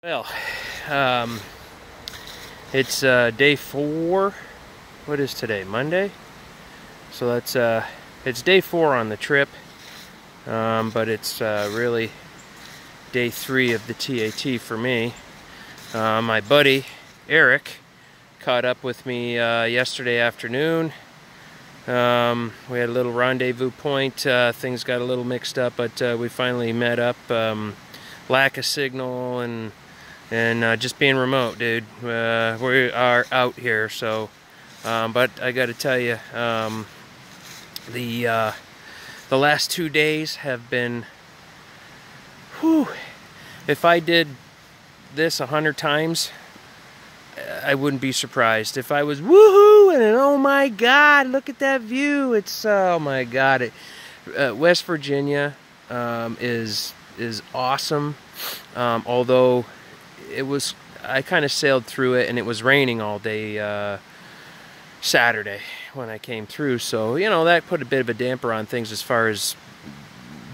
Well, um, it's day 4. What is today? Monday? So that's it's day 4 on the trip, but it's really day 3 of the TAT for me. My buddy Eric caught up with me yesterday afternoon. We had a little rendezvous point. Things got a little mixed up, but we finally met up. Lack of signal and just being remote, dude. We are out here, so but I gotta tell you, the last 2 days have been, whew, if I did this 100 times, I wouldn't be surprised. If I was woohoo and oh my god, look at that view, it's oh my god. West Virginia is awesome, although I kind of sailed through it and it was raining all day Saturday when I came through, so you know that put a bit of a damper on things as far as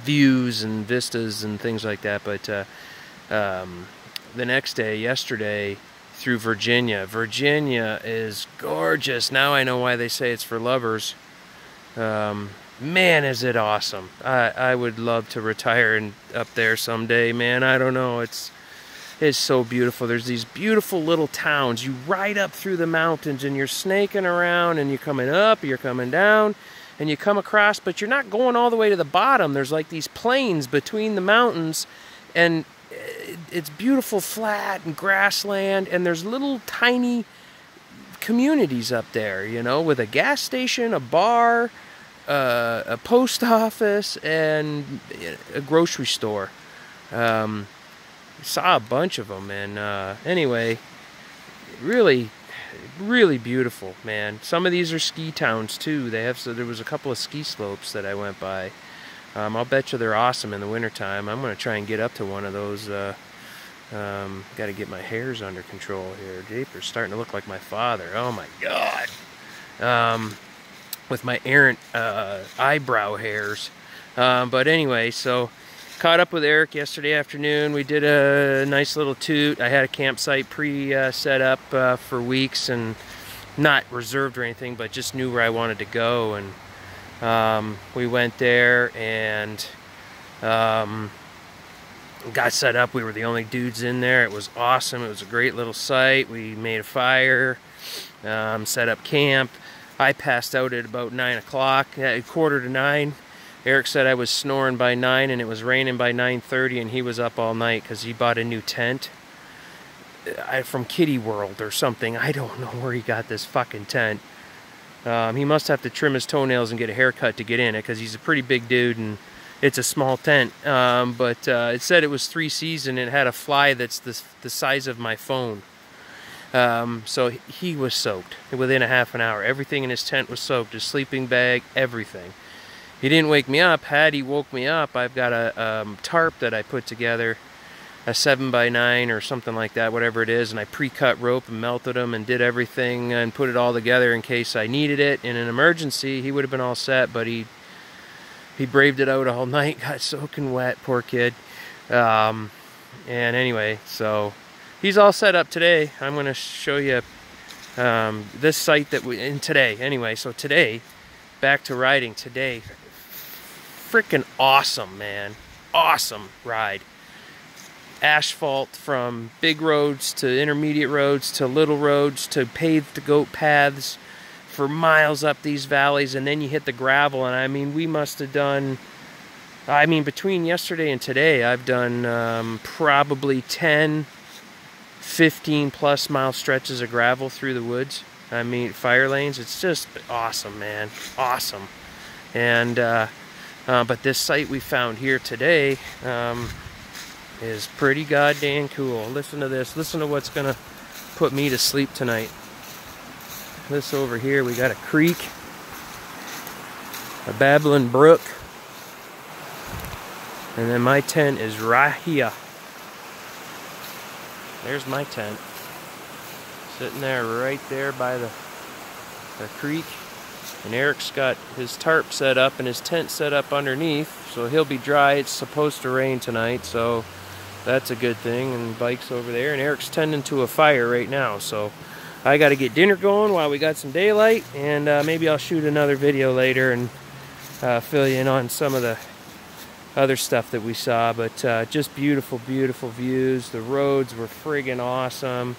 views and vistas and things like that. But the next day, yesterday, through Virginia is gorgeous. Now I know why they say it's for lovers. Man, is it awesome. I would love to retire up there someday, man. I don't know, it's so beautiful. There's these beautiful little towns. You ride up through the mountains and you're snaking around and you're coming up, you're coming down, and you come across, but you're not going all the way to the bottom. There's like these plains between the mountains, and it's beautiful flat and grassland, and there's little tiny communities up there, you know, with a gas station, a bar, a post office, and a grocery store. Saw a bunch of them, and anyway, really beautiful, man. Some of these are ski towns too. There was a couple of ski slopes that I went by. I'll bet you they're awesome in the wintertime. I'm gonna try and get up to one of those. Got to get my hairs under control here. Japer's starting to look like my father. Oh my god. With my errant eyebrow hairs. But anyway, so caught up with Eric yesterday afternoon. We did a nice little toot. I had a campsite set up for weeks, and not reserved or anything, but just knew where I wanted to go. And we went there and got set up. We were the only dudes in there. It was awesome. It was a great little site. We made a fire, set up camp. I passed out at about 9 o'clock, at 8:45. Eric said I was snoring by 9 and it was raining by 9:30, and he was up all night because he bought a new tent from Kitty World or something. I don't know where he got this fucking tent. He must have to trim his toenails and get a haircut to get in it, because he's a pretty big dude and it's a small tent. But it said it was 3 season and it had a fly that's the size of my phone. So he was soaked within a half an hour. Everything in his tent was soaked, his sleeping bag, everything. He didn't wake me up. Had he woke me up, I've got a tarp that I put together, a 7x9 or something like that, whatever it is, and I pre-cut rope and melted them and did everything and put it all together in case I needed it in an emergency. He would have been all set, but he braved it out all night, got soaking wet, poor kid. And anyway, so he's all set up today. I'm going to show you this site that today. Anyway, so today, back to riding today. Freaking awesome, man. Awesome ride. Asphalt from big roads to intermediate roads to little roads to paved goat paths for miles up these valleys, and then you hit the gravel. And I mean, we must have done, I mean, between yesterday and today, I've done probably 10, 15 plus mile stretches of gravel through the woods. I mean, fire lanes. It's just awesome, man. Awesome. And but this site we found here today is pretty goddamn cool. Listen to this. Listen to what's gonna put me to sleep tonight. This over here, we got a creek, a babbling brook, and then my tent is right here. There's my tent, sitting there right there by the creek. And Eric's got his tarp set up and his tent set up underneath, so he'll be dry. It's supposed to rain tonight, so that's a good thing. And bike's over there, and Eric's tending to a fire right now, so I got to get dinner going while we got some daylight, and maybe I'll shoot another video later and fill you in on some of the other stuff that we saw. But just beautiful, beautiful views. The roads were friggin' awesome.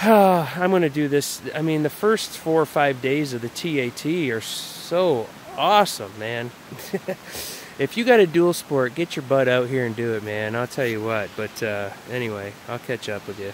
I'm gonna do this. I mean, the first 4 or 5 days of the TAT are so awesome, man. If you got a dual sport, get your butt out here and do it, man. I'll tell you what. But anyway, I'll catch up with you.